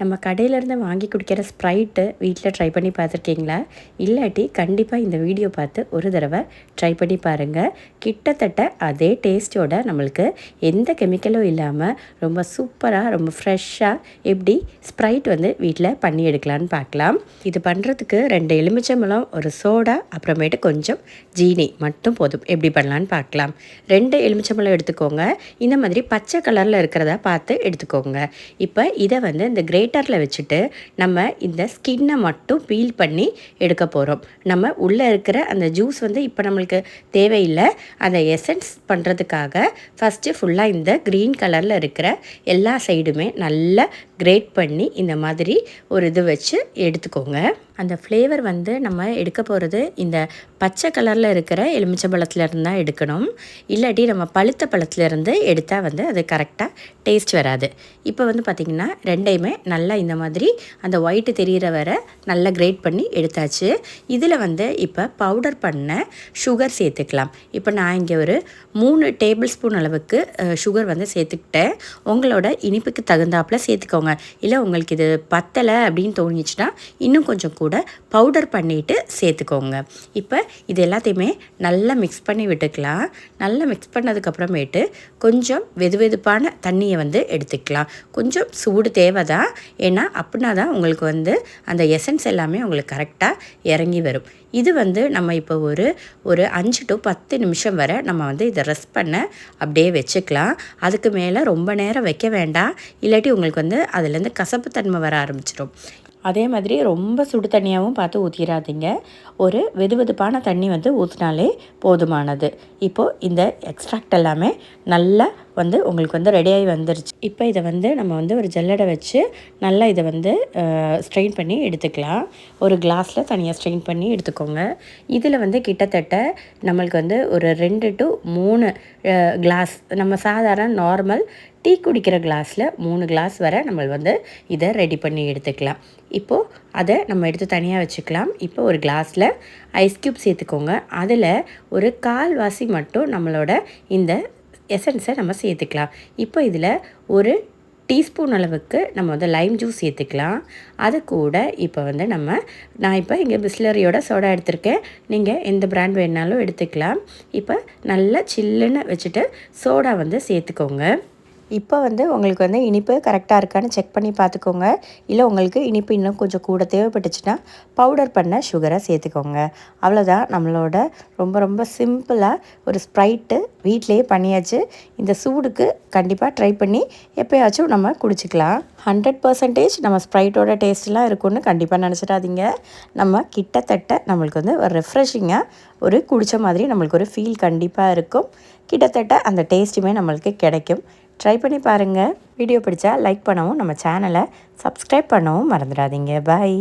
நம்ம கடையிலேருந்து வாங்கி குடிக்கிற ஸ்ப்ரைட்டு வீட்டில் ட்ரை பண்ணி பார்த்துருக்கீங்களா? இல்லாட்டி கண்டிப்பாக இந்த வீடியோ பார்த்து ஒரு தடவை ட்ரை பண்ணி பாருங்கள். கிட்டத்தட்ட அதே டேஸ்ட்டோட நம்மளுக்கு எந்த கெமிக்கலும் இல்லாமல் ரொம்ப சூப்பராக ரொம்ப ஃப்ரெஷ்ஷாக எப்படி ஸ்ப்ரைட் வந்து வீட்டில் பண்ணி எடுக்கலான்னு பார்க்கலாம். இது பண்ணுறதுக்கு 2 எலுமிச்சம்பழம், ஒரு சோடா, அப்புறமேட்டு கொஞ்சம் ஜீனி மட்டும் போதும். எப்படி பண்ணலான்னு பார்க்கலாம். 2 எலுமிச்சம்பழம் எடுத்துக்கோங்க. இந்த மாதிரி பச்சை கலரில் இருக்கிறதா பார்த்து எடுத்துக்கோங்க. இப்போ இதை வந்து இந்த கிரேட்டரில் வச்சுட்டு நம்ம இந்த ஸ்கின்னை மட்டும் பீல் பண்ணி எடுக்க போகிறோம். நம்ம உள்ளே இருக்கிற அந்த ஜூஸ் வந்து இப்போ நம்மளுக்கு தேவையில்லை. அந்த எசன்ஸ் பண்ணுறதுக்காக ஃபஸ்ட்டு ஃபுல்லாக இந்த க்ரீன் கலரில் இருக்கிற எல்லா சைடுமே நல்லா கிரேட் பண்ணி இந்த மாதிரி ஒரு இது வச்சு எடுத்துக்கோங்க. அந்த ஃப்ளேவர் வந்து நம்ம எடுக்க போகிறது இந்த பச்சை கலரில் இருக்கிற எலுமிச்சம்பழத்துலேருந்து தான் எடுக்கணும். இல்லாட்டி நம்ம பழுத்த பழத்துலேருந்து எடுத்தால் வந்து அது கரெக்டாக டேஸ்ட் வராது. இப்போ வந்து பார்த்திங்கன்னா ரெண்டையுமே நல்லா இந்த மாதிரி அந்த ஒயிட்டு தெரிகிற வரை நல்லா கிரேட் பண்ணி எடுத்தாச்சு. இதில் வந்து இப்போ பவுடர் பண்ண சுகர் சேர்த்துக்கலாம். இப்போ நான் இங்கே ஒரு 3 டேபிள் ஸ்பூன் அளவுக்கு சுகர் வந்து சேர்த்துக்கிட்டேன். உங்களோட இனிப்புக்கு தகுந்தாப்பில் சேர்த்துக்கோங்க. இல்லை உங்களுக்கு இது பத்தலை அப்படின்னு தோணிச்சுன்னா இன்னும் கொஞ்சம் கூட பவுடர் பண்ணிவிட்டு சேர்த்துக்கோங்க. இப்போ இது எல்லாத்தையுமே நல்லா மிக்ஸ் பண்ணி விட்டுக்கலாம். நல்லா மிக்ஸ் பண்ணதுக்கப்புறமேட்டு கொஞ்சம் வெதுவெதுப்பான தண்ணியை வந்து எடுத்துக்கலாம். கொஞ்சம் சூடு தேவை தான். ஏன்னா அப்படின்னா தான் உங்களுக்கு வந்து அந்த எசன்ஸ் எல்லாமே உங்களுக்கு கரெக்டாக இறங்கி வரும். இது வந்து நம்ம இப்போ ஒரு 5 to 10 நிமிஷம் வரை நம்ம வந்து இதை ரெஸ்ட் பண்ண அப்படியே வச்சுக்கலாம். அதுக்கு மேலே ரொம்ப நேரம் வைக்க வேண்டாம். இல்லாட்டி உங்களுக்கு வந்து அதுலேருந்து கசப்பு தன்மை வர ஆரம்பிச்சிடும். அதே மாதிரி ரொம்ப சுடு தண்ணியாகவும் பார்த்து ஊற்றிடாதீங்க. ஒரு வெதுவெதுப்பான தண்ணி வந்து ஊற்றினாலே போதுமானது. இப்போது இந்த எக்ஸ்ட்ராக்ட் எல்லாமே நல்லா வந்து உங்களுக்கு வந்து ரெடியாகி வந்துருச்சு. இப்போ இதை வந்து நம்ம வந்து ஒரு ஜல்லடை வச்சு நல்லா இதை வந்து ஸ்ட்ரெயின் பண்ணி எடுத்துக்கலாம். ஒரு கிளாஸில் தனியாக ஸ்ட்ரெயின் பண்ணி எடுத்துக்கோங்க. இதில் வந்து கிட்டத்தட்ட நம்மளுக்கு வந்து ஒரு 2 to 3 கிளாஸ் நம்ம சாதாரண நார்மல் டீ குடிக்கிற கிளாஸில் 3 கிளாஸ் வரை நம்ம வந்து இதை ரெடி பண்ணி எடுத்துக்கலாம். இப்போது அதை நம்ம எடுத்து தனியாக வச்சுக்கலாம். இப்போ ஒரு கிளாஸில் ஐஸ் க்யூப் சேர்த்துக்கோங்க. அதில் ஒரு 1/4 மட்டும் நம்மளோட இந்த எசன்ஸை நம்ம சேர்த்துக்கலாம். இப்போ இதில் ஒரு டீஸ்பூன் அளவுக்கு நம்ம வந்து லைம் ஜூஸ் சேர்த்துக்கலாம். அது கூட இப்போ வந்து நான் இப்போ இங்கே பிஸ்லரியோட சோடா எடுத்திருக்கேன். நீங்கள் எந்த பிராண்ட் வேணாலும் எடுத்துக்கலாம். இப்போ நல்லா சில்லுன்னு வச்சுட்டு சோடா வந்து சேர்த்துக்கோங்க. இப்போ வந்து உங்களுக்கு வந்து இனிப்பு கரெக்டாக இருக்கான்னு செக் பண்ணி பார்த்துக்கோங்க. இல்லை உங்களுக்கு இனிப்பு இன்னும் கொஞ்சம் கூட தேவைப்பட்டுச்சுன்னா பவுடர் பண்ண சுகரை சேர்த்துக்கோங்க. அவ்வளோதான், நம்மளோட ரொம்ப ரொம்ப சிம்பிளாக ஒரு ஸ்ப்ரைட்டு வீட்டிலையே பண்ணியாச்சு. இந்த சூடுக்கு கண்டிப்பாக ட்ரை பண்ணி எப்போயாச்சும் நம்ம குடிச்சிக்கலாம். 100% நம்ம ஸ்ப்ரைட்டோட டேஸ்ட்லாம் இருக்குன்னு கண்டிப்பாக நினச்சிடாதீங்க. நம்ம கிட்டத்தட்ட நம்மளுக்கு வந்து ஒரு ரெஃப்ரெஷிங்காக ஒரு குடித்த மாதிரி நம்மளுக்கு ஒரு ஃபீல் கண்டிப்பாக இருக்கும். கிட்டத்தட்ட அந்த டேஸ்ட்டுமே நம்மளுக்கு கிடைக்கும். ட்ரை பண்ணி பாருங்கள். வீடியோ பிடிச்சா லைக் பண்ணவும் நம்ம சேனலை சப்ஸ்கிரைப் பண்ணவும் மறந்துடாதீங்க. பாய்.